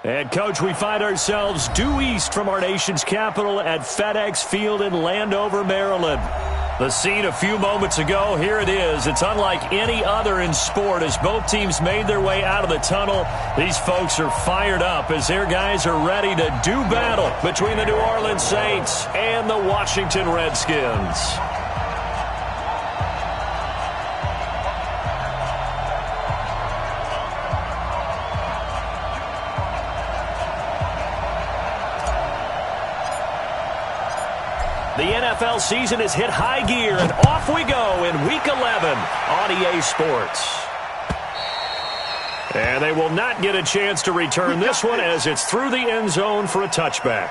And, Coach, we find ourselves due east from our nation's capital at FedEx Field in Landover, Maryland. The scene a few moments ago, here it is. It's unlike any other in sport as both teams made their way out of the tunnel. These folks are fired up as their guys are ready to do battle between the New Orleans Saints and the Washington Redskins. The NFL season has hit high gear, and off we go in Week 11 on EA Sports. And they will not get a chance to return this one as it's through the end zone for a touchback.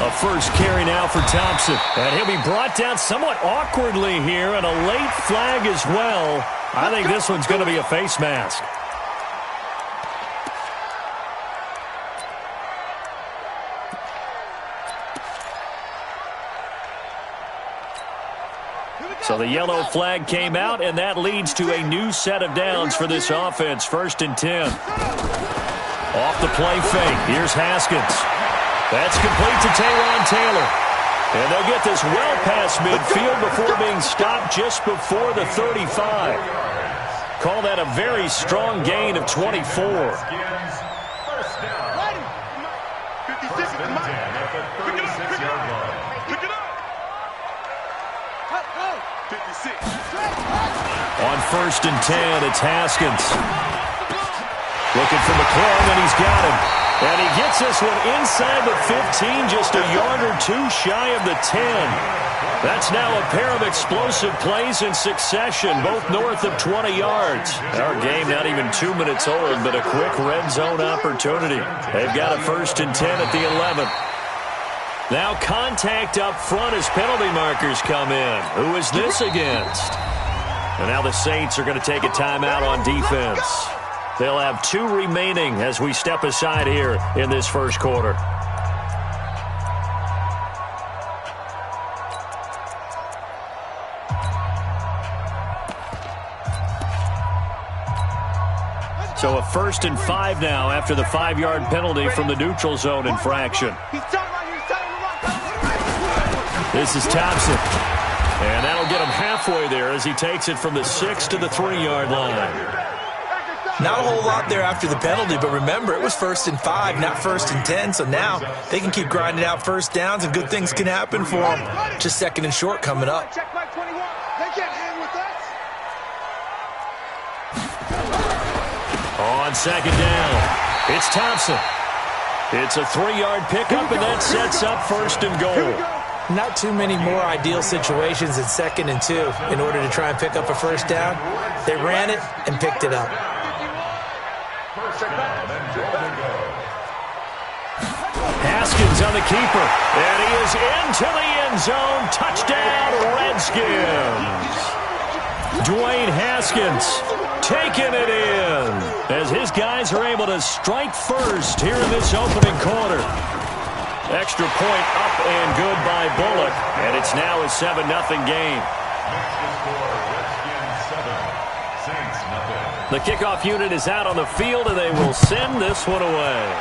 A first carry now for Thompson. And he'll be brought down somewhat awkwardly here, and a late flag as well. I think this one's going to be a face mask. So the yellow flag came out, and that leads to a new set of downs for this offense. 1st and 10. Off the play fake. Here's Haskins. That's complete to Tayron Taylor. And they'll get this well past midfield before being stopped just before the 35. Call that a very strong gain of 24. On 1st and 10, it's Haskins. Looking for McClung, and he's got him. And he gets this one inside the 15, just a yard or two shy of the 10. That's now a pair of explosive plays in succession, both north of 20 yards. Our game not even 2 minutes old, but a quick red zone opportunity. They've got a 1st and 10 at the 11. Now contact up front as penalty markers come in. Who is this against? And now the Saints are going to take a timeout on defense. They'll have 2 remaining as we step aside here in this first quarter. So a 1st and 5 now after the 5-yard penalty from the neutral zone infraction. This is Thompson. And that'll get him halfway there as he takes it from the 6 to the 3-yard line. Not a whole lot there after the penalty, but remember, it was 1st and 5, not 1st and 10, so now they can keep grinding out first downs and good things can happen for them. Just 2nd and short coming up. On 2nd down, it's Thompson. It's a 3-yard pickup, and that sets up 1st and goal. Not too many more ideal situations in 2nd and 2 in order to try and pick up a first down. They ran it and picked it up. Haskins on the keeper, and he is into the end zone. Touchdown, Redskins. Dwayne Haskins taking it in as his guys are able to strike first here in this opening quarter. Extra point up and good by Bullock, and it's now a 7-0 game. The kickoff unit is out on the field, and they will send this one away.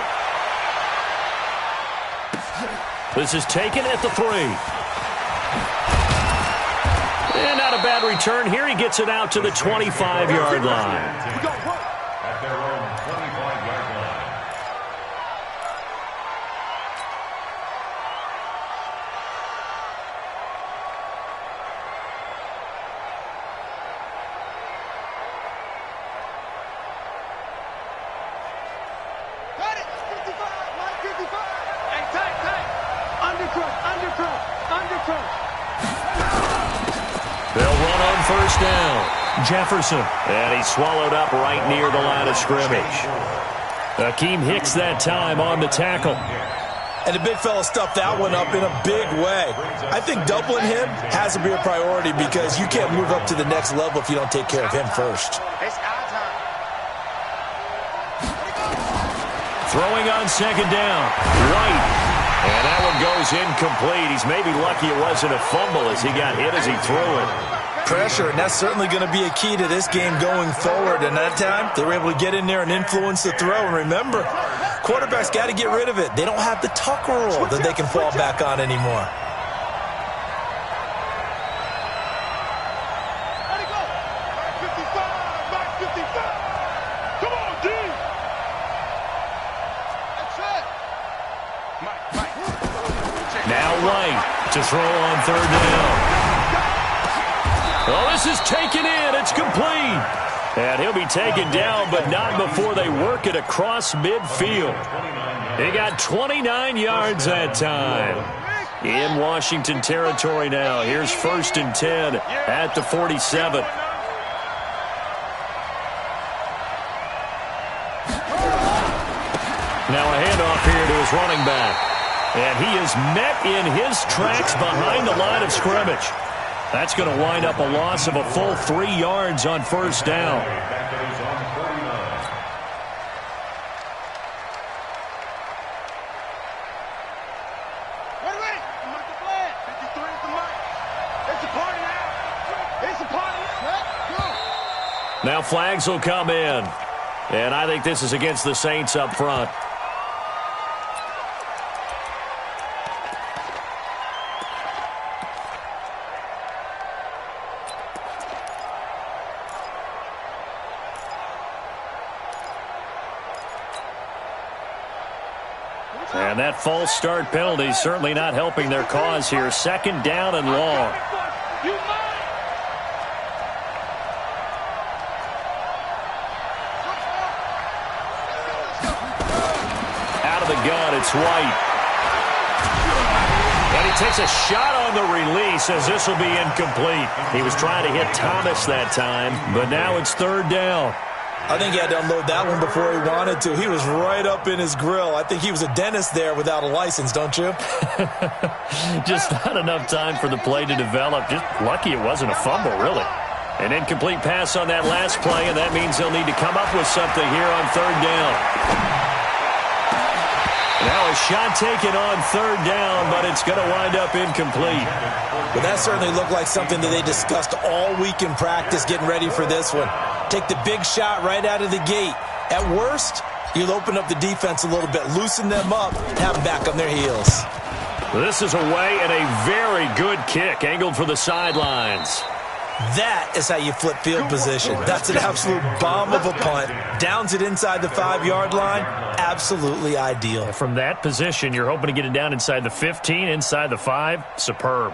This is taken at the 3. And not a bad return here. He gets it out to the 25-yard line. They'll run on 1st down. Jefferson. And he's swallowed up right near the line of scrimmage. Akeem Hicks that time on the tackle. And the big fella stuffed that one up in a big way. I think doubling him has to be a priority because you can't move up to the next level if you don't take care of him first. Throwing on second down. White. And that one goes incomplete. He's maybe lucky it wasn't a fumble as he got hit as he threw it. Pressure, and that's certainly going to be a key to this game going forward. And that time, they were able to get in there and influence the throw. And remember, quarterbacks got to get rid of it. They don't have the tuck rule that they can fall back on anymore. Now White to throw on third down. Well, this is taken in. It's complete. And he'll be taken down, but not before they work it across midfield. He got 29 yards that time. In Washington territory now. Here's 1st and 10 at the 47. Now a handoff here to his running back. And he is met in his tracks behind the line of scrimmage. That's going to wind up a loss of a full 3 yards on 1st down. Now flags will come in. And I think this is against the Saints up front. And that false start penalty is certainly not helping their cause here. 2nd down and long. Out of the gun, it's White. And he takes a shot on the release as this will be incomplete. He was trying to hit Thomas that time, but now it's 3rd down. I think he had to unload that one before he wanted to. He was right up in his grill. I think he was a dentist there without a license, don't you? Just not enough time for the play to develop. Just lucky it wasn't a fumble, really. An incomplete pass on that last play, and that means they'll need to come up with something here on 3rd down. Now a shot taken on 3rd down, but it's going to wind up incomplete. But that certainly looked like something that they discussed all week in practice getting ready for this one. Take the big shot right out of the gate. At worst, you'll open up the defense a little bit, loosen them up, and have them back on their heels. This is away and a very good kick, angled for the sidelines. That is how you flip field position. That's an absolute bomb of a punt. Downs it inside the 5-yard line. Absolutely ideal. From that position, you're hoping to get it down inside the 15, inside the 5. Superb.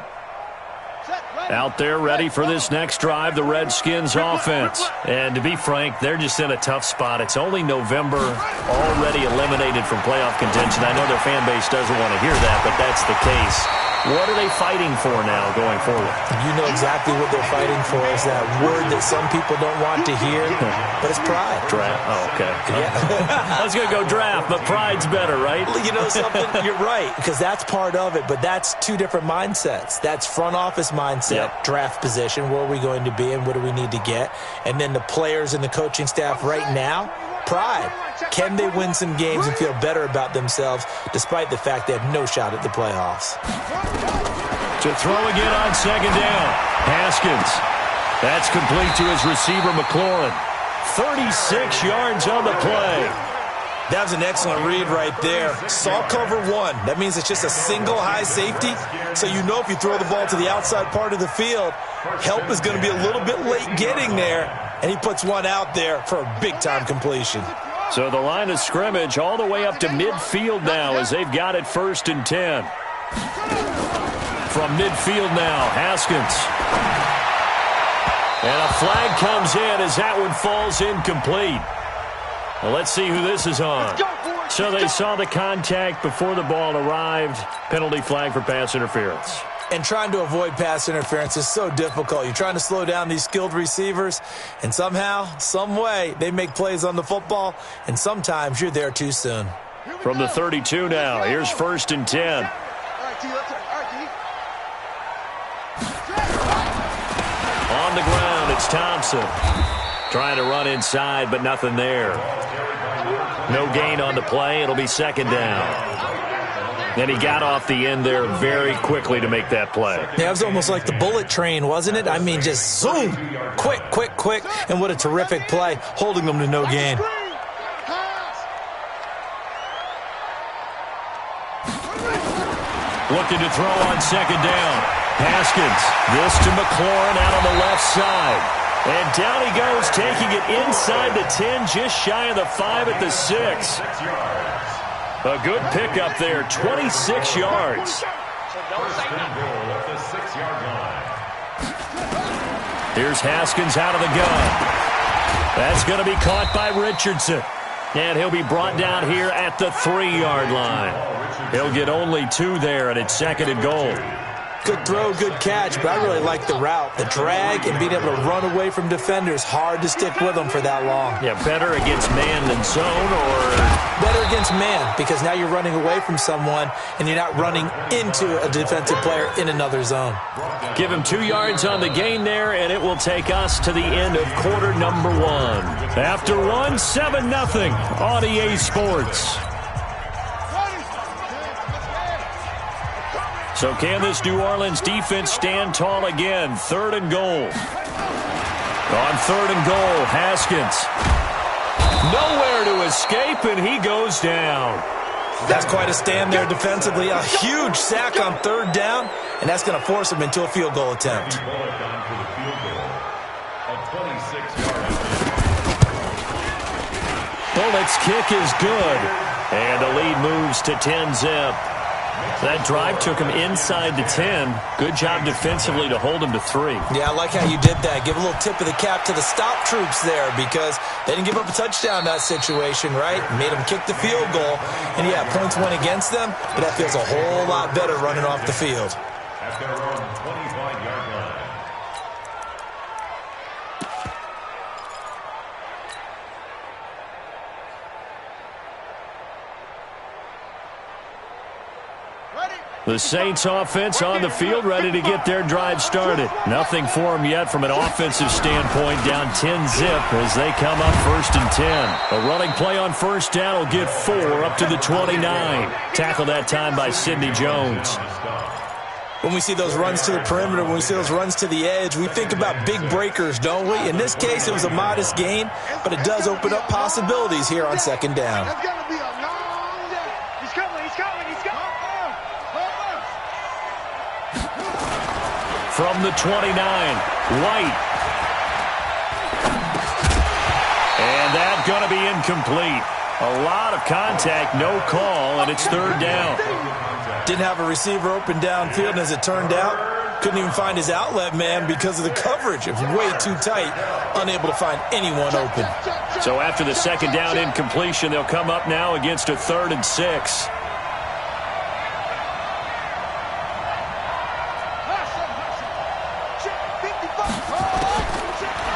Out there ready for this next drive, the Redskins offense. And to be frank, they're just in a tough spot. It's only November, already eliminated from playoff contention. I know their fan base doesn't want to hear that, but that's the case. What are they fighting for now going forward? You know exactly what they're fighting for. Is that word that some people don't want to hear, but it's pride. Draft. Oh, okay. Yeah. I was going to go draft, but pride's better, right? You know something? You're right, because that's part of it, but that's two different mindsets. That's front office mindset, draft position, where are we going to be and what do we need to get? And then the players and the coaching staff right now, pride. Can they win some games and feel better about themselves despite the fact they have no shot at the playoffs? To throw again on 2nd down. Haskins. That's complete to his receiver, McLaurin. 36 yards on the play. That was an excellent read right there. Saw cover 1. That means it's just a single high safety. So you know if you throw the ball to the outside part of the field, help is going to be a little bit late getting there. And he puts one out there for a big-time completion. So the line of scrimmage all the way up to midfield now as they've got it 1st and 10. From midfield now, Haskins. And a flag comes in as that one falls incomplete. Well, let's see who this is on. So they saw the contact before the ball arrived. Penalty flag for pass interference. And trying to avoid pass interference is so difficult. You're trying to slow down these skilled receivers, and somehow, some way, they make plays on the football, and sometimes you're there too soon. From the 32 now, here's 1st and 10. On the ground, it's Thompson. Trying to run inside, but nothing there. No gain on the play. It'll be 2nd down. And he got off the end there very quickly to make that play. Yeah, it was almost like the bullet train, wasn't it? I mean, just zoom. Quick, quick, quick. And what a terrific play, holding them to no gain. Looking to throw on 2nd down. Haskins. This to McLaurin out on the left side. And down he goes, taking it inside the 10, just shy of the 5 at the 6. A good pickup there, 26 yards. Here's Haskins out of the gun. That's going to be caught by Richardson. And he'll be brought down here at the 3-yard line. He'll get only 2 there, and it's 2nd and goal. Good throw, good catch, but I really like the route. The drag and being able to run away from defenders, hard to stick with them for that long. Yeah, better against man than zone, or? Better against man, because now you're running away from someone and you're not running into a defensive player in another zone. Give him 2 yards on the gain there, and it will take us to the end of quarter number 1. After 1, 7-0 on EA Sports. So can this New Orleans defense stand tall again? 3rd and goal. On 3rd and goal, Haskins. Nowhere to escape, and he goes down. That's quite a stand there defensively. A huge sack on 3rd down, and that's going to force him into a field goal attempt. Bullock's kick is good, and the lead moves to 10-zip. That drive took him inside the 10. Good job defensively to hold him to 3. Yeah, I like how you did that. Give a little tip of the cap to the stop troops there, because they didn't give up a touchdown in that situation, right? Made them kick the field goal. And, yeah, points went against them, but that feels a whole lot better running off the field. At their own 25-yard line. The Saints offense on the field, ready to get their drive started. Nothing for them yet from an offensive standpoint, down 10-zip as they come up 1st and 10. A running play on 1st down will get 4 up to the 29. Tackled that time by Sidney Jones. When we see those runs to the perimeter, when we see those runs to the edge, we think about big breakers, don't we? In this case, it was a modest gain, but it does open up possibilities here on 2nd down. It's going to be a long day. He's coming, he's coming, he's coming. From the 29, White. And that's going to be incomplete. A lot of contact, no call, and it's 3rd down. Didn't have a receiver open downfield, and as it turned out, couldn't even find his outlet man because of the coverage. It was way too tight, unable to find anyone open. So after the 2nd down incompletion, they'll come up now against a 3rd and 6.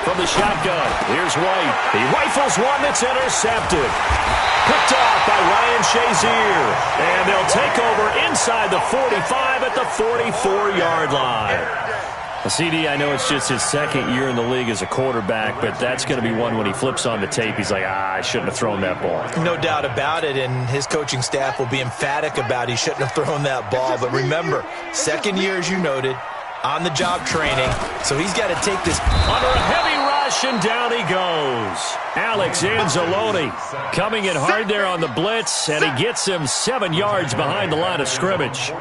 From the shotgun, here's White. He rifles one that's intercepted. Picked off by Ryan Shazier. And they'll take over inside the 45 at the 44-yard line. CD, I know it's just his 2nd year in the league as a quarterback, but that's going to be one when he flips on the tape, he's like, I shouldn't have thrown that ball. No doubt about it, and his coaching staff will be emphatic about he shouldn't have thrown that ball. But remember, 2nd year, as you noted, on-the-job training, so he's got to take this under a heavy rush, and down he goes. Alex Anzalone coming in hard there on the blitz, and he gets him 7 yards behind the line of scrimmage.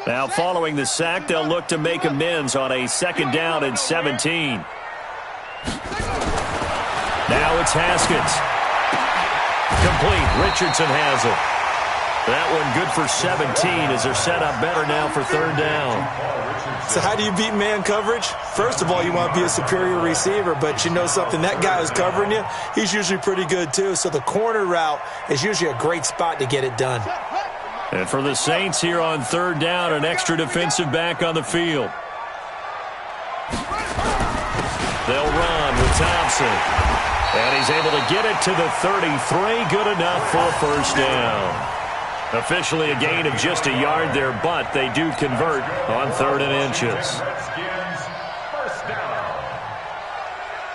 Now, following the sack, they'll look to make amends on a 2nd down and 17. Now it's Haskins. Complete. Richardson has it. That one good for 17 as they're set up better now for third down. So how do you beat man coverage? First of all, you want to be a superior receiver, but you know something, that guy who's covering you, he's usually pretty good too. So the corner route is usually a great spot to get it done. And for the Saints here on third down, an extra defensive back on the field. They'll run with Thompson. And he's able to get it to the 33. Good enough for a first down. Officially a gain of just a yard there, but they do convert on 3rd and inches. Redskins, first down.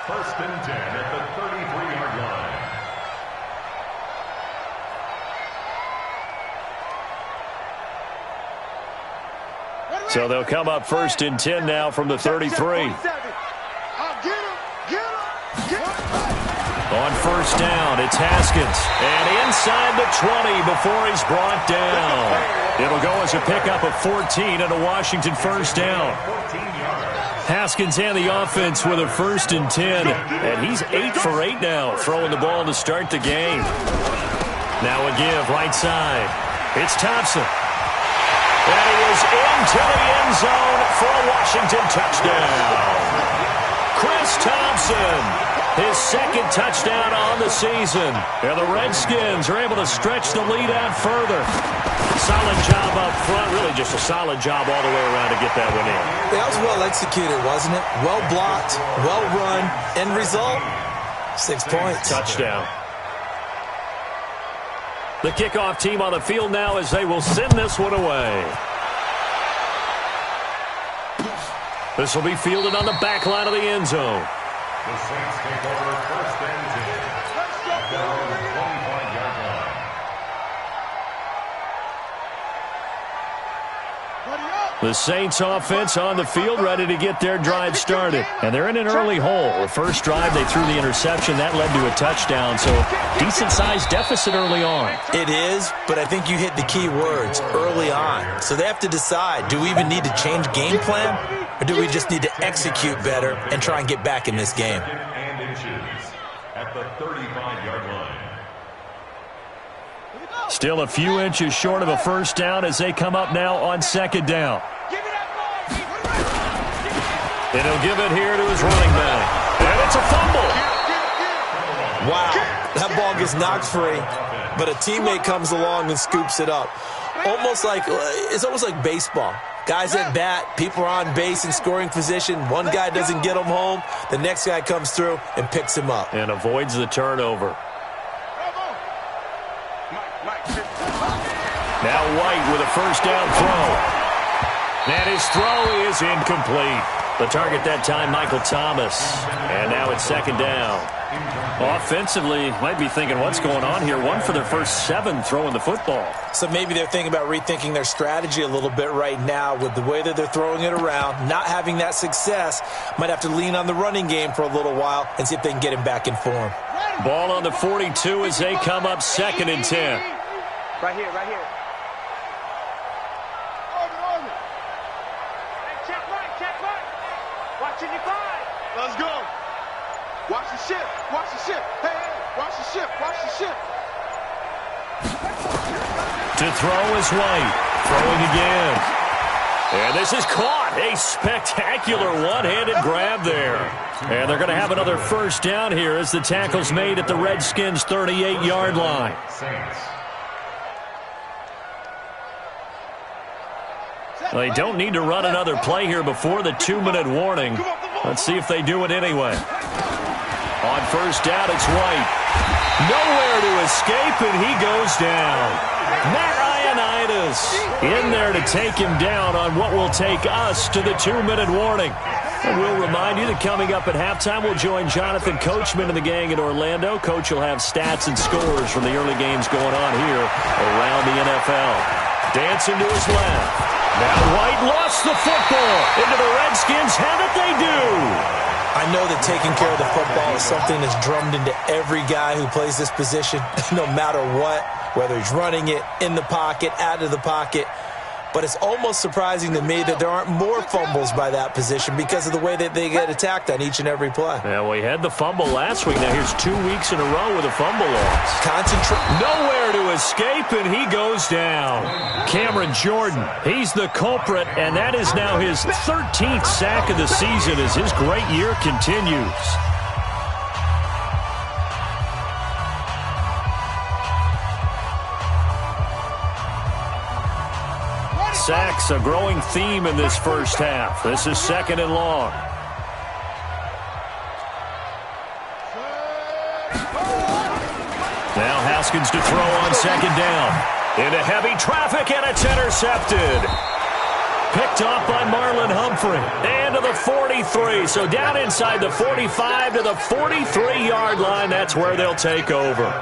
1st and 10 at the 33-yard line. So they'll come up 1st and 10 now from the 33. On 1st down, it's Haskins. And inside the 20 before he's brought down. It'll go as a pickup of 14 and a Washington 1st down. Haskins and the offense with a 1st and 10. And he's 8 for 8 now, throwing the ball to start the game. Now a give right side. It's Thompson. And he is into the end zone for a Washington touchdown. Chris Thompson. His 2nd touchdown on the season. And the Redskins are able to stretch the lead out further. Solid job up front. Really just a solid job all the way around to get that one in. That was well executed, wasn't it? Well blocked, well run. End result, 6 points. Touchdown. The kickoff team on the field now as they will send this one away. This will be fielded on the back line of the end zone. The Saints take over 1st and 10 at their own 25-yard line. The Saints offense on the field ready to get their drive started. And they're in an early hole. The first drive they threw the interception. That led to a touchdown. So decent-sized deficit early on. It is, but I think you hit the key words, early on. So they have to decide, do we even need to change game plan? Or do we just need to execute better and try and get back in this game? And inches at the 35-yard line. Still a few inches short of a first down as they come up now on 2nd down. And he'll give it here to his running back. And it's a fumble. Wow, that ball gets knocked free, but a teammate comes along and scoops it up. It's almost like baseball. Guys at bat, people are on base in scoring position. One guy doesn't get him home. The next guy comes through and picks him up. And avoids the turnover. Now White with a first down throw. And his throw is incomplete. The target that time, Michael Thomas. And now it's 2nd down. Offensively, might be thinking, what's going on here? 1 for their first 7 throwing the football. So maybe they're thinking about rethinking their strategy a little bit right now with the way that they're throwing it around. Not having that success, might have to lean on the running game for a little while and see if they can get him back in form. Ball on the 42 as they come up 2nd and 10. Right here. Check right. Watching your 5. Let's go. Watch the ship. Hey, watch the ship. To throw is White. Throwing again. And this is caught. A spectacular one-handed grab there. And they're going to have another first down here as the tackle's made at the Redskins' 38-yard line. They don't need to run another play here before the 2-minute warning. Let's see if they do it anyway. On first down, it's White. Nowhere to escape, and he goes down. Matt Ioannidis in there to take him down on what will take us to the 2-minute warning. And we'll remind you that coming up at halftime, we'll join Jonathan Coachman and the gang in Orlando. Coach will have stats and scores from the early games going on here around the NFL. Dancing to his left. Now White lost the football into the Redskins. Have it they do. I know that taking care of the football is something that's drummed into every guy who plays this position, no matter what, whether he's running it, in the pocket, out of the pocket. but it's almost surprising to me that there aren't more fumbles by that position because of the way that they get attacked on each and every play. Yeah, we had the fumble last week. Now here's 2 weeks in a row with a fumble loss. Nowhere to escape, and he goes down. Cameron Jordan, he's the culprit, and that is now his 13th sack of the season as his great year continues. Sacks, a growing theme in this first half. This is 2nd and long. Now Haskins to throw on 2nd down. Into heavy traffic, and it's intercepted. Picked off by Marlon Humphrey. And to the 43. So down inside the 45 to the 43-yard line. That's where they'll take over.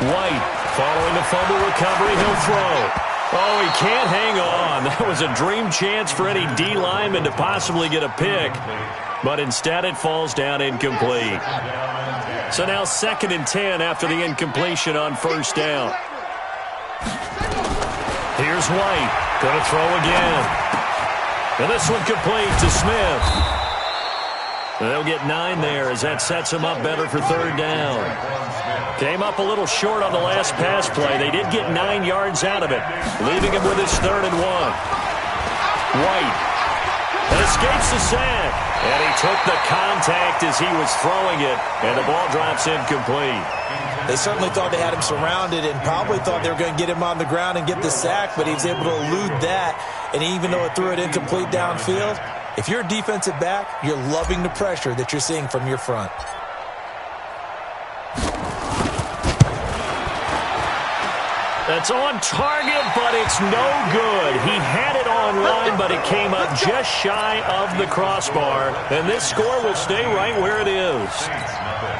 White, following the fumble recovery, he'll throw. Oh, he can't hang on. That was a dream chance for any D lineman to possibly get a pick, but instead it falls down incomplete. So now 2nd and 10 after the incompletion on 1st down. Here's White, going to throw again. And this one complete to Smith. They'll get 9 there as that sets him up better for 3rd down. Came up a little short on the last pass play. They did get 9 yards out of it, leaving him with his 3rd and 1. White escapes the sack, and he took the contact as he was throwing it, and the ball drops incomplete. They certainly thought they had him surrounded and probably thought they were going to get him on the ground and get the sack, but he was able to elude that, and even though it threw it incomplete downfield, if you're a defensive back, you're loving the pressure that you're seeing from your front. That's on target, but it's no good. He had it on line, but it came up just shy of the crossbar, and this score will stay right where it is.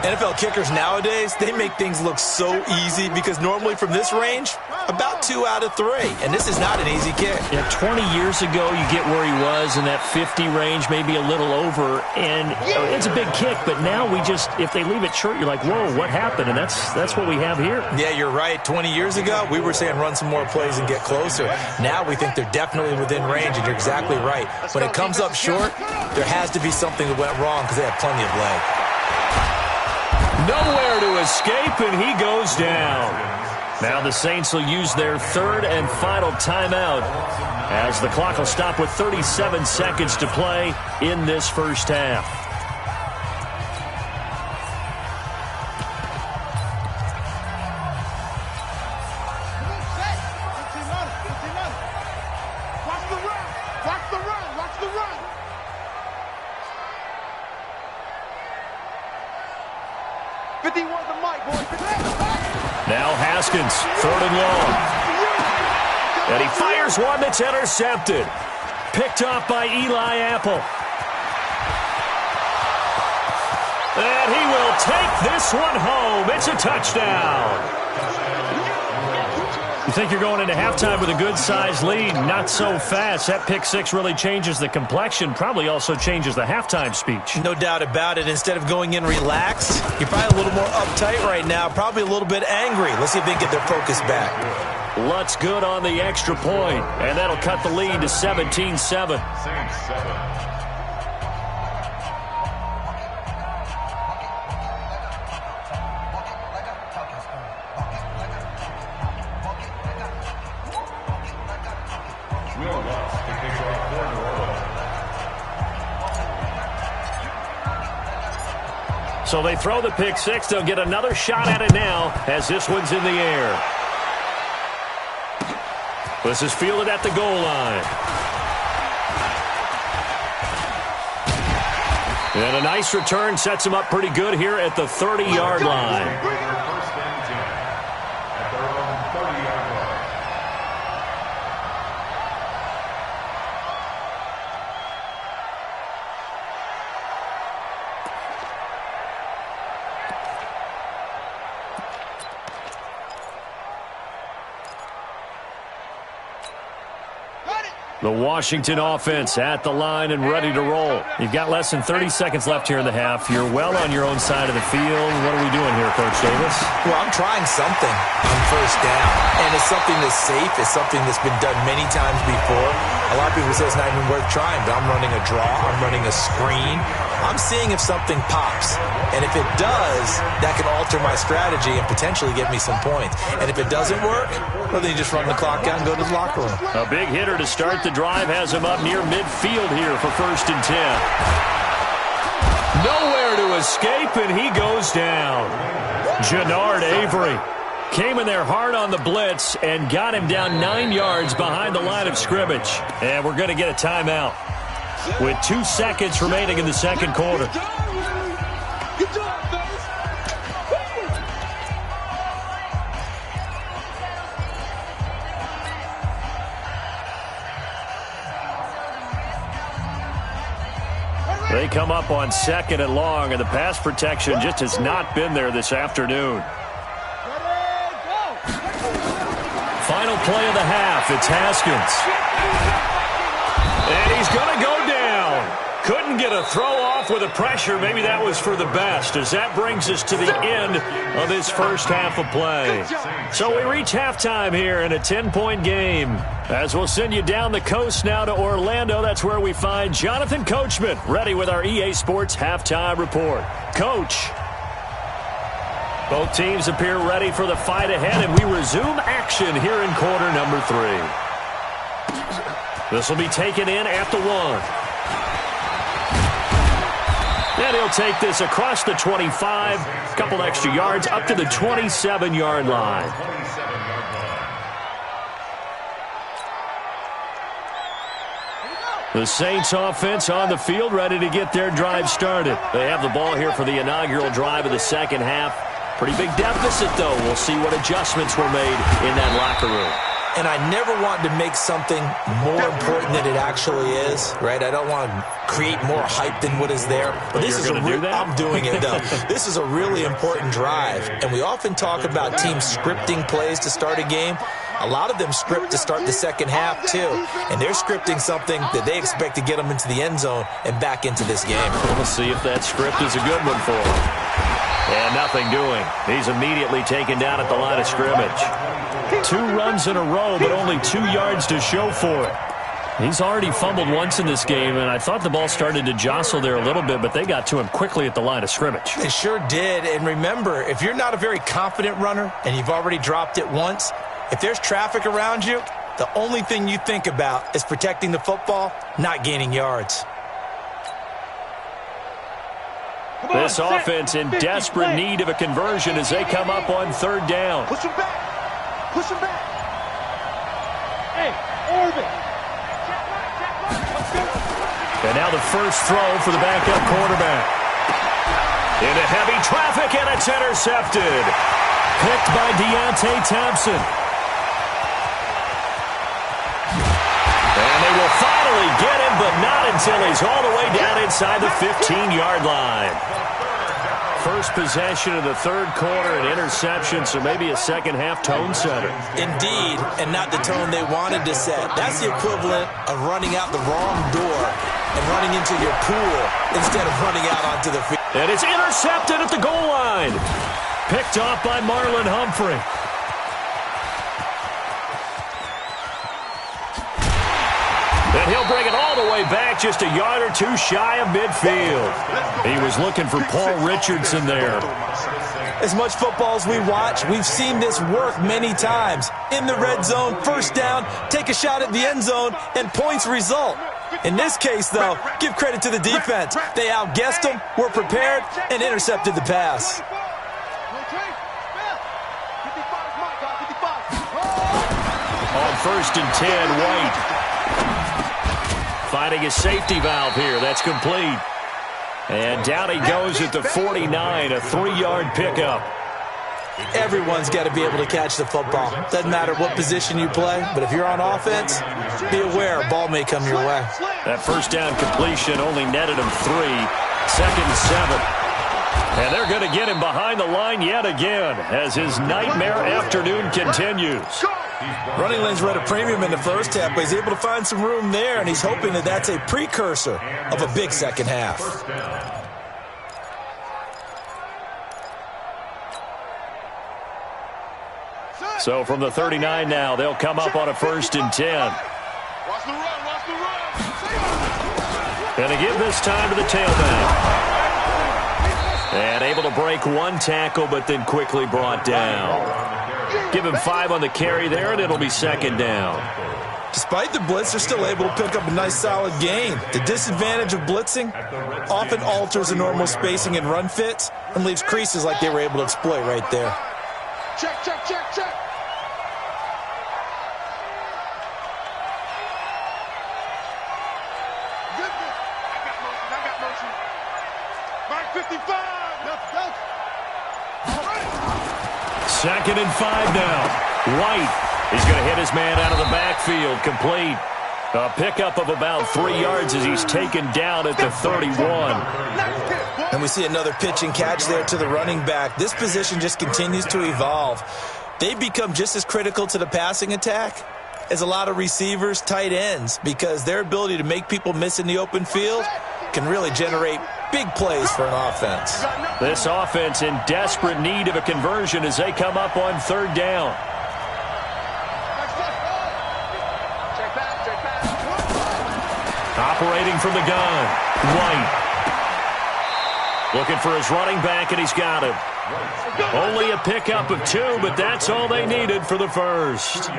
NFL kickers nowadays, they make things look so easy because normally from this range, about 2 out of 3, and this is not an easy kick. Yeah, 20 years ago, you get where he was in that 50 range, maybe a little over, and it's a big kick, but now we just, if they leave it short, you're like, whoa, what happened? And that's what we have here. Yeah, you're right. 20 years ago, we were saying run some more plays and get closer. Now we think they're definitely within range, and you're exactly right. When it comes up short, there has to be something that went wrong because they have plenty of leg. Nowhere to escape, and he goes down. Now the Saints will use their 3rd and final timeout as the clock will stop with 37 seconds to play in this first half. Now Haskins, 3rd and long. And he fires one that's intercepted. Picked off by Eli Apple. And he will take this one home. It's a touchdown. You think you're going into halftime with a good-sized lead. Not so fast. That pick 6 really changes the complexion, probably also changes the halftime speech. No doubt about it. Instead of going in relaxed, you're probably a little more uptight right now, probably a little bit angry. Let's see if they can get their focus back. Lutz good on the extra point, and that'll cut the lead to 17-7. So they throw the pick 6. They'll get another shot at it now as this one's in the air. This is fielded at the goal line. And a nice return sets him up pretty good here at the 30-yard line. The Washington offense at the line and ready to roll. You've got less than 30 seconds left here in the half. You're well on your own side of the field. What are we doing here, Coach Davis? Well, I'm trying something on first down, and it's something that's safe. It's something that's been done many times before. A lot of people say it's not even worth trying, but I'm running a draw. I'm running a screen. I'm seeing if something pops, and if it does, that can alter my strategy and potentially get me some points. And if it doesn't work, well, then you just run the clock out and go to the locker room. A big hitter to start the drive has him up near midfield here for 1st and 10. Nowhere to escape, and he goes down. Jannard Avery came in there hard on the blitz and got him down 9 yards behind the line of scrimmage. And we're going to get a timeout with 2 seconds remaining in the second quarter. They come up on 2nd and long, and the pass protection just has not been there this afternoon. Final play of the half. It's Haskins. And he's going to go down. Couldn't get a throw off with the pressure. Maybe that was for the best, as that brings us to the end of this first half of play. So we reach halftime here in a 10-point game. As we'll send you down the coast now to Orlando, that's where we find Jonathan Coachman, ready with our EA Sports halftime report. Coach. Both teams appear ready for the fight ahead, and we resume action here in quarter number 3. This will be taken in at the 1. And he'll take this across the 25, a couple extra yards, up to the 27-yard line. The Saints offense on the field, ready to get their drive started. They have the ball here for the inaugural drive of the second half. Pretty big deficit, though. We'll see what adjustments were made in that locker room. And I never want to make something more important than it actually is, right? I don't want to create more hype than what is there. But this is a do that? I'm doing it, though. This is a really important drive. And we often talk about teams scripting plays to start a game. A lot of them script to start the second half, too. And they're scripting something that they expect to get them into the end zone and back into this game. We'll see if that script is a good one for them. And nothing doing. He's immediately taken down at the line of scrimmage. 2 runs in a row, but only 2 yards to show for it. He's already fumbled once in this game, and I thought the ball started to jostle there a little bit, but they got to him quickly at the line of scrimmage. They sure did. And remember, if you're not a very confident runner and you've already dropped it once, if there's traffic around you, the only thing you think about is protecting the football, not gaining yards. This offense in desperate need of a conversion as they come up on 3rd down. Push him back. Push him back. Hey, Orbit. And now the first throw for the backup quarterback. Into heavy traffic, and it's intercepted. Picked by Deontay Thompson. And they will finally get him, but not until he's all the way down inside the 15-yard line. First possession of the 3rd quarter, an interception, so maybe a second-half tone setter. Indeed, and not the tone they wanted to set. That's the equivalent of running out the wrong door and running into your pool instead of running out onto the field. And it's intercepted at the goal line. Picked off by Marlon Humphrey. And he'll bring it all the way back, just a yard or 2 shy of midfield. He was looking for Paul Richardson there. As much football as we watch, we've seen this work many times. In the red zone, first down, take a shot at the end zone, and points result. In this case, though, give credit to the defense. They outguessed them, were prepared, and intercepted the pass. On 1st and 10, White. Finding a safety valve here. That's complete. And down he goes at the 49, a 3-yard pickup. Everyone's got to be able to catch the football. Doesn't matter what position you play, but if you're on offense, be aware a ball may come your way. That first down completion only netted him 3. 2nd and 7. And they're going to get him behind the line yet again as his nightmare afternoon continues. Running lanes were at a premium in the first half, but he's able to find some room there, and he's hoping that that's a precursor of a big second half. So from the 39 now, they'll come up on a 1st and 10. Watch the run, watch the run. And to give this time to the tailback. And able to break one tackle, but then quickly brought down. Give him 5 on the carry there, and it'll be 2nd down. Despite the blitz, they're still able to pick up a nice, solid gain. The disadvantage of blitzing often alters the normal spacing and run fits and leaves creases like they were able to exploit right there. Check, check, check, check. Good. I got motion. Mark 55. Let's go. 2nd and 5 now. White is going to hit his man out of the backfield. Complete. A pickup of about 3 yards as he's taken down at the 31. And we see another pitch and catch there to the running back. This position just continues to evolve. They become just as critical to the passing attack as a lot of receivers, tight ends, because their ability to make people miss in the open field can really generate big plays for an offense. This offense in desperate need of a conversion as they come up on 3rd down. Operating from the gun, White. Looking for his running back, and he's got him. Only a pickup of 2, but that's all they needed for the 1st.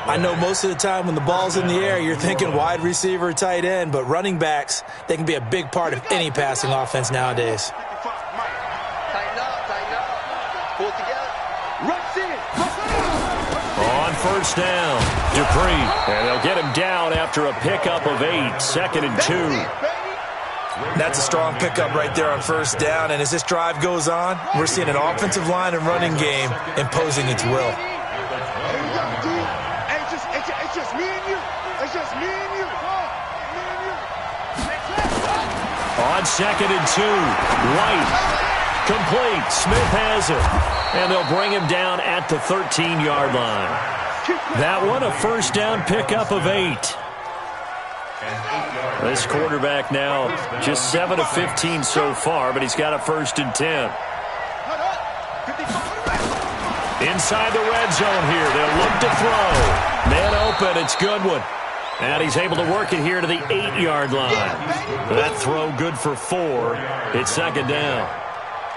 I know most of the time when the ball's in the air, you're thinking wide receiver, tight end, but running backs, they can be a big part of any passing offense nowadays. Tighten up. Pull together. Rush in. On 1st down, Dupree. And they'll get him down after a pickup of 8, 2nd and 2. That's a strong pickup right there on 1st down, and as this drive goes on, we're seeing an offensive line and running game imposing its will. Here we go, D. Hey, it's just me and you. It's just me and you. Me and you. On 2nd and 2, White. Complete. Smith has it. And they'll bring him down at the 13-yard line. That one, a 1st down pickup of 8. This quarterback now just 7 of 15 so far, but he's got a 1st and 10. Inside the red zone here. They'll look to throw. Man open. It's Goodwin. And he's able to work it here to the 8-yard line. That throw good for 4. It's 2nd down.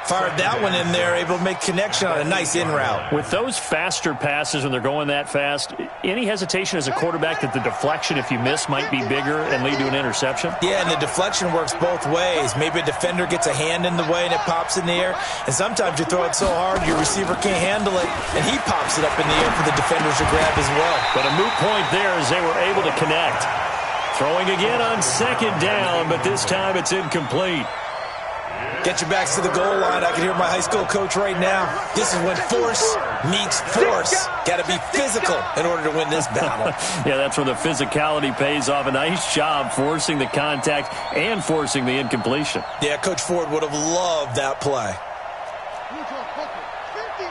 Fired that one in there, able to make connection on a nice in route. With those faster passes when they're going that fast, any hesitation as a quarterback that the deflection, if you miss, might be bigger and lead to an interception? Yeah, and the deflection works both ways. Maybe a defender gets a hand in the way and it pops in the air. And sometimes you throw it so hard your receiver can't handle it, and he pops it up in the air for the defenders to grab as well. But a moot point there as they were able to connect. Throwing again on 2nd down, but this time it's incomplete. Get your backs to the goal line. I can hear my high school coach right now. This is when force meets force. Got to be physical in order to win this battle. Yeah, that's where the physicality pays off. A nice job forcing the contact and forcing the incompletion. Yeah, Coach Ford would have loved that play. 50,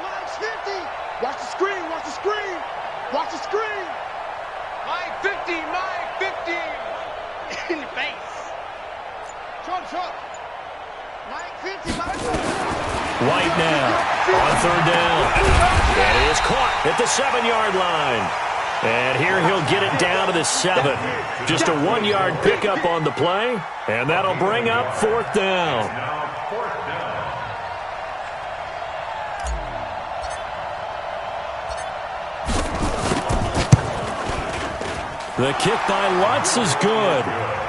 Mike, 50. Watch the screen, watch the screen. Watch the screen. Mike, 50, Mike, 50. In the face. Short. White now on 3rd down. And he is caught at the 7-yard line. And here he'll get it down to the 7. Just a 1-yard pickup on the play. And that'll bring up 4th down. The kick by Lutz is good.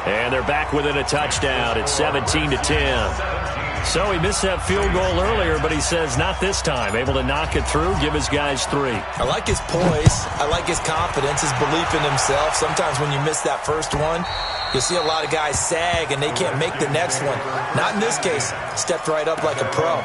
And they're back within a touchdown. It's 17-10. So he missed that field goal earlier, but he says not this time. Able to knock it through, give his guys 3. I like his poise. I like his confidence, his belief in himself. Sometimes when you miss that first one, you'll see a lot of guys sag and they can't make the next one. Not in this case. Stepped right up like a pro.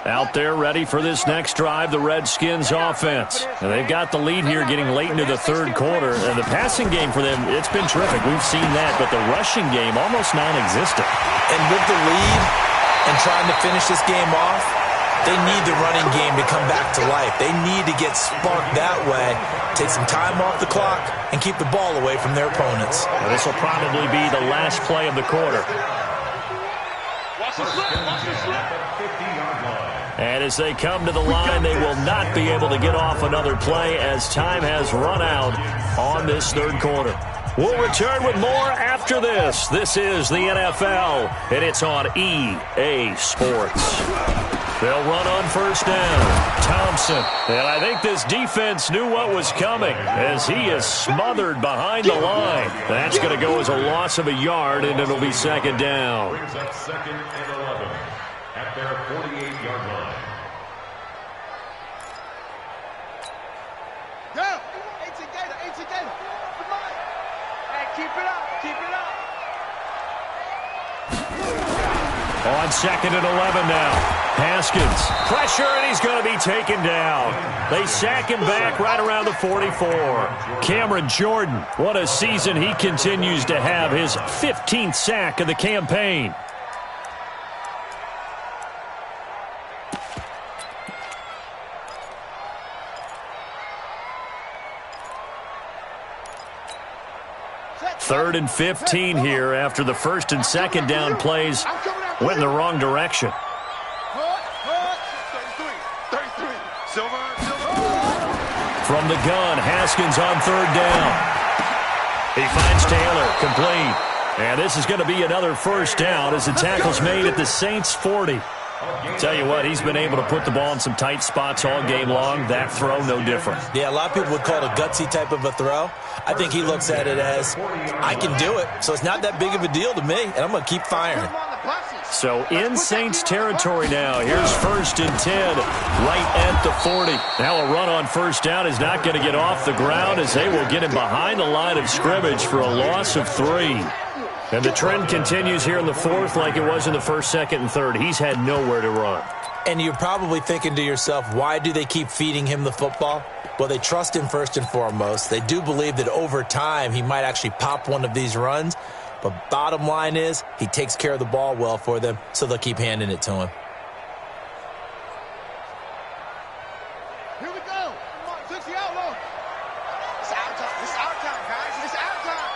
Out there ready for this next drive, the Redskins offense. And they've got the lead here getting late into the third quarter. And the passing game for them, it's been terrific. We've seen that, but the rushing game almost non-existent. And with the lead and trying to finish this game off, they need the running game to come back to life. They need to get sparked that way, take some time off the clock, and keep the ball away from their opponents. Well, this will probably be the last play of the quarter. Watch the slip, watch the slip. And as they come to the line, they will not be able to get off another play as time has run out on this third quarter. We'll return with more after this. This is the NFL, and it's on EA Sports. They'll run on first down. Thompson. And I think this defense knew what was coming as he is smothered behind the line. That's going to go as a loss of a yard, and it'll be second down. Brings up 2nd and 11 at their 48-yard line. Go! 18 Gator, 18 Gator. Come on. Hey, keep it up, keep it up. On 2nd and 11 now. Haskins, pressure, and he's going to be taken down. They sack him back right around the 44. Cameron Jordan, what a season he continues to have, his 15th sack of the campaign. Third and 15 here after the first and second down plays went in the wrong direction. 33. Silver. From the gun, Haskins on third down. He finds Taylor, complete. And this is going to be another first down as the tackle's made at the Saints' 40. Tell you what, he's been able to put the ball in some tight spots all game long. That throw, no different. Yeah, a lot of people would call it a gutsy type of a throw. I think he looks at it as, I can do it, so it's not that big of a deal to me, and I'm going to keep firing. So in Saints territory now. Here's 1st and 10 right at the 40. Now a run on first down is not going to get off the ground as they will get him behind the line of scrimmage for a loss of 3. And the trend continues here in the fourth like it was in the first, second, and third. He's had nowhere to run. And you're probably thinking to yourself, why do they keep feeding him the football? Well, they trust him first and foremost. They do believe that over time he might actually pop one of these runs. But bottom line is he takes care of the ball well for them, so they'll keep handing it to him. Here we go. Come on, 60 out low. It's our time. It's our time, guys. It's our time.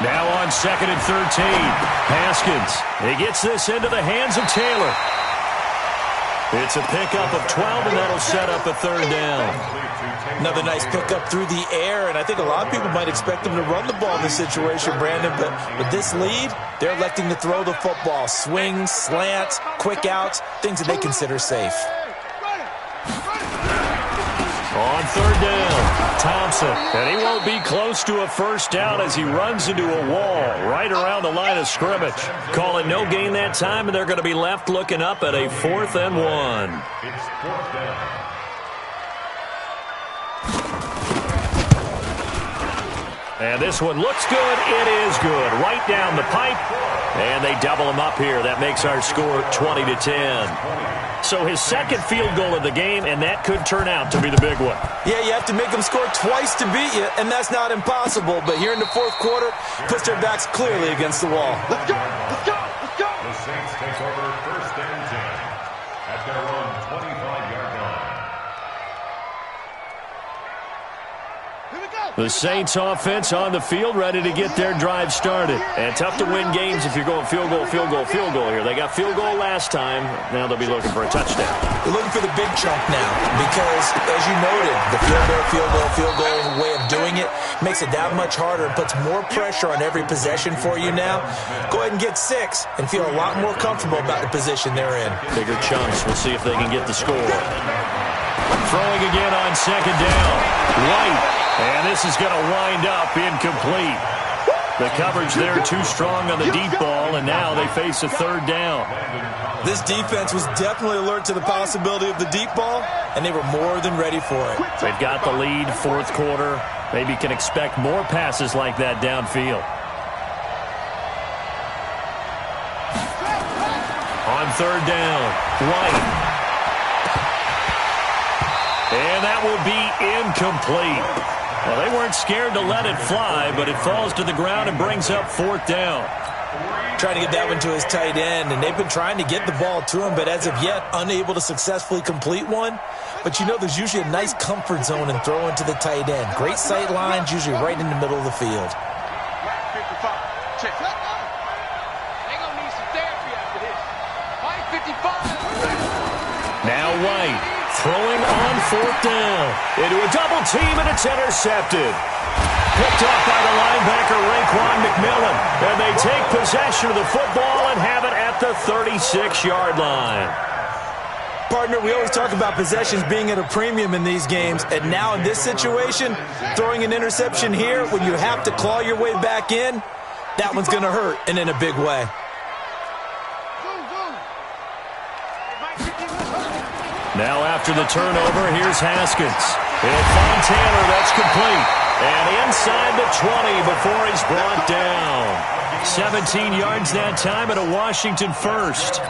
Now on 2nd and 13, Haskins. He gets this into the hands of Taylor. It's a pickup of 12, and that'll set up a third down. Another nice pickup through the air, and I think a lot of people might expect them to run the ball in this situation, Brandon, but with this lead, they're electing to throw the football. Swings, slants, quick outs, things that they consider safe. On third down, Thompson. And he won't be close to a first down as he runs into a wall right around the line of scrimmage. Call it no gain that time, and they're going to be left looking up at a 4th and 1. It's 4th down. And this one looks good. It is good. Right down the pipe. And they double him up here. That makes our score 20-10. So his second field goal of the game, and that could turn out to be the big one. Yeah, you have to make them score twice to beat you, and that's not impossible. But here in the fourth quarter, puts their backs clearly against the wall. Let's go. Let's go. Let's go. The Saints take over 1st and 10 at their own 25-yard line. Here we go. The Saints offense on the field ready to get their drive started. And tough to win games if you're going field goal here. They got field goal last time. Now they'll be looking for a touchdown. They're looking for the big chunk now because, as you noted, the field goal way of doing it makes it that much harder and puts more pressure on every possession for you now. Go ahead and get 6 and feel a lot more comfortable about the position they're in. Bigger chunks. We'll see if they can get the score. Throwing again on second down. White. And this is going to wind up incomplete. The coverage there too strong on the deep ball, and now they face a third down. This defense was definitely alert to the possibility of the deep ball, and they were more than ready for it. They've got the lead, fourth quarter. Maybe can expect more passes like that downfield. On third down. White. And that will be incomplete. Well, they weren't scared to let it fly, but it falls to the ground and brings up fourth down. Trying to get that one to his tight end, and they've been trying to get the ball to him, but as of yet, unable to successfully complete one. But you know there's usually a nice comfort zone in throwing to the tight end. Great sight lines, usually right in the middle of the field. Check. They're going to need some therapy after this. White 55. Now White throwing on fourth down. Into a double team, and it's intercepted. Picked off by the linebacker, Raekwon McMillan. And they take possession of the football and have it at the 36-yard line. Partner, we always talk about possessions being at a premium in these games, and now in this situation, throwing an interception here when you have to claw your way back in, that one's going to hurt, and in a big way. Now after the turnover, here's Haskins. And Fontana, that's complete. And inside the 20 before he's brought down. 17 yards that time and a Washington first.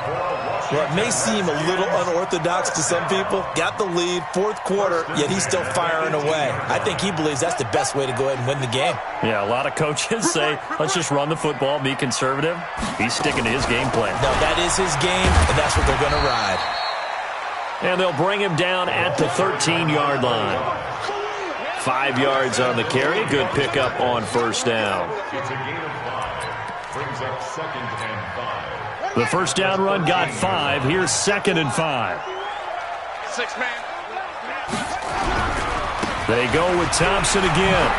Well, it may seem a little unorthodox to some people. Got the lead, fourth quarter, yet he's still firing away. I think he believes that's the best way to go ahead and win the game. Yeah, a lot of coaches say, let's just run the football, be conservative. He's sticking to his game plan. No, that is his game, and that's what they're going to ride. And they'll bring him down at the 13-yard line. 5 yards on the carry. Good pickup on first down. It's a gain of 5. Brings up 2nd and 5. The first down run got 5. Here's 2nd and 5. 6 man. They go with Thompson again.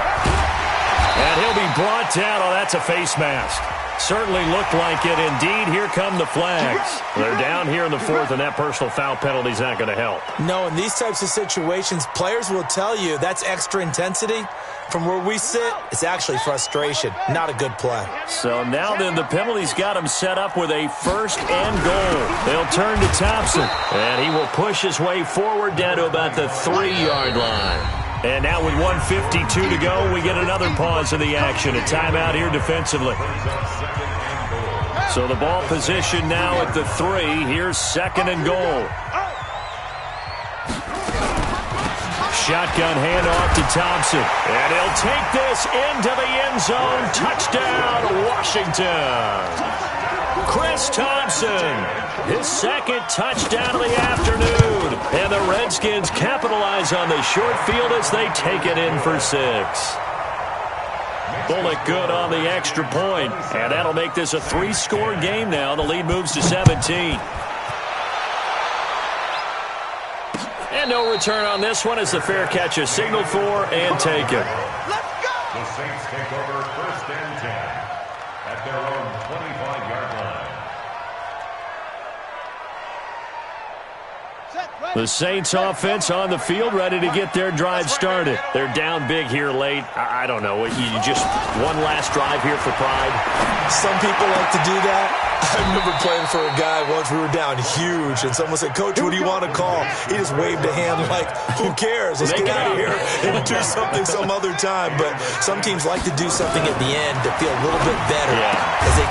And he'll be brought down. Oh, that's a face mask. Certainly looked like it. Indeed, here come the flags. They're down here in the fourth, and that personal foul penalty is not going to help. No, in these types of situations, players will tell you that's extra intensity. From where we sit, it's actually frustration. Not a good play. So now then, the penalty's got him set up with a 1st and goal. They'll turn to Thompson, and he will push his way forward down to about the 3-yard line. And now with 1:52 to go, we get another pause of the action. A timeout here defensively. So the ball position now at the 3. Here's 2nd and goal. Shotgun handoff to Thompson. And he'll take this into the end zone. Touchdown, Washington. Chris Thompson, his 2nd touchdown of the afternoon. And the Redskins capitalize on the short field as they take it in for 6. Bullock good on the extra point. And that'll make this a 3-score game now. The lead moves to 17. And no return on this one as the fair catch is signaled for and taken. The Saints take over 1st and 10 at their own 25-yard line. The Saints offense on the field, ready to get their drive started. They're down big here late. I don't know. You just one last drive here for pride. Some people like to do that. I remember playing for a guy once. We were down huge, and someone said, "Coach, what do you want to call?" He just waved a hand like, "Who cares? Let's get out of here and do something some other time." But some teams like to do something at the end to feel a little bit better as they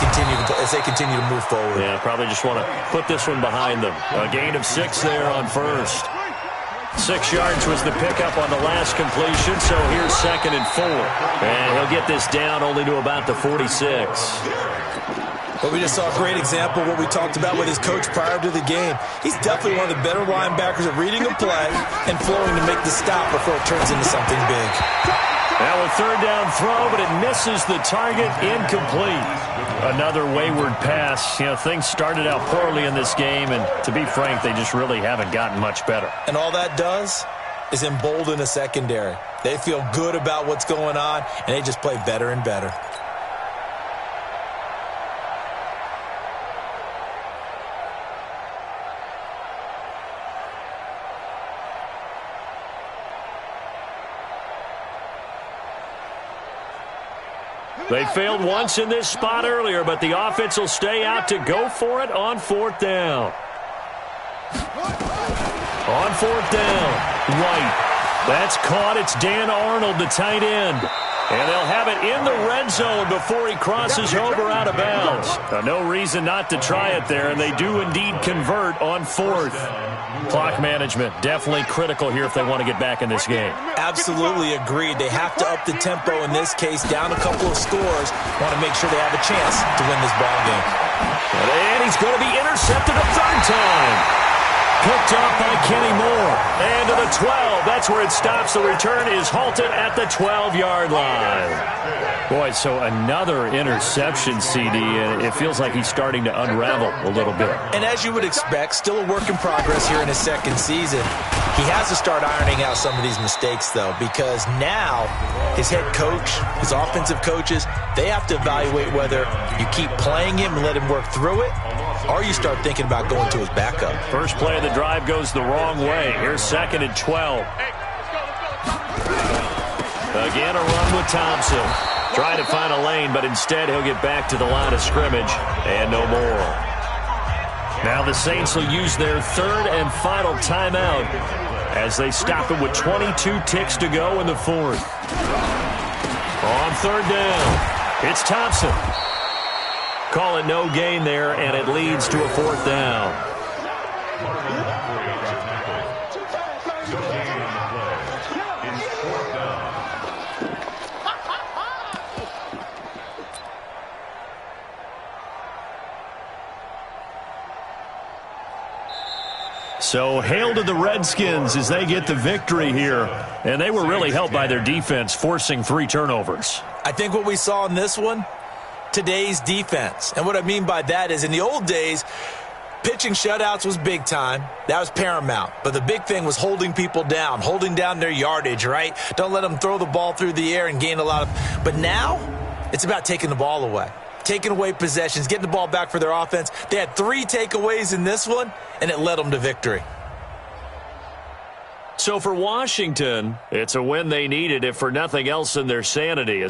continue to move forward. Yeah, probably just want to put this one behind them. A gain of 6 there on first. 6 yards was the pickup on the last completion, so here's 2nd and 4. And he'll get this down only to about the 46. But we just saw a great example of what we talked about with his coach prior to the game. He's definitely one of the better linebackers at reading a play and flowing to make the stop before it turns into something big. Now a 3rd down throw, but it misses the target, incomplete. Another wayward pass. You know, things started out poorly in this game, and to be frank, they just really haven't gotten much better. And all that does is embolden a secondary. They feel good about what's going on, and they just play better and better. They failed once in this spot earlier, but the offense will stay out to go for it on 4th down. On 4th down, White. That's caught. It's Dan Arnold, the tight end. And they'll have it in the red zone before he crosses over out of bounds. No reason not to try it there, and they do indeed convert on 4th. Clock management, definitely critical here if they want to get back in this game. Absolutely agreed. They have to up the tempo in this case, down a couple of scores. Want to make sure they have a chance to win this ball game. And he's going to be intercepted a 3rd time. Picked up by Kenny Moore. And to the 12. That's where it stops. The return is halted at the 12-yard line. Boy, so another interception, CD, and it feels like he's starting to unravel a little bit. And as you would expect, still a work in progress here in his 2nd season. He has to start ironing out some of these mistakes, though, because now his head coach, his offensive coaches, they have to evaluate whether you keep playing him and let him work through it, or you start thinking about going to his backup. First play of the drive goes the wrong way. Here's 2nd and 12. Again, a run with Thompson. Trying to find a lane, but instead he'll get back to the line of scrimmage and no more. Now the Saints will use their 3rd and final timeout as they stop it with 22 ticks to go in the 4th. On 3rd down, it's Thompson. Call it no gain there, and it leads to a 4th down. So hail to the Redskins as they get the victory here. And they were really helped by their defense, forcing 3 turnovers. I think what we saw in this one, today's defense. And what I mean by that is in the old days, pitching shutouts was big time. That was paramount. But the big thing was holding people down, holding down their yardage, right? Don't let them throw the ball through the air and gain a lot of. But now it's about taking the ball away. Taking away possessions, getting the ball back for their offense. They had 3 takeaways in this one, and it led them to victory. So for Washington, it's a win they needed, if for nothing else in their sanity.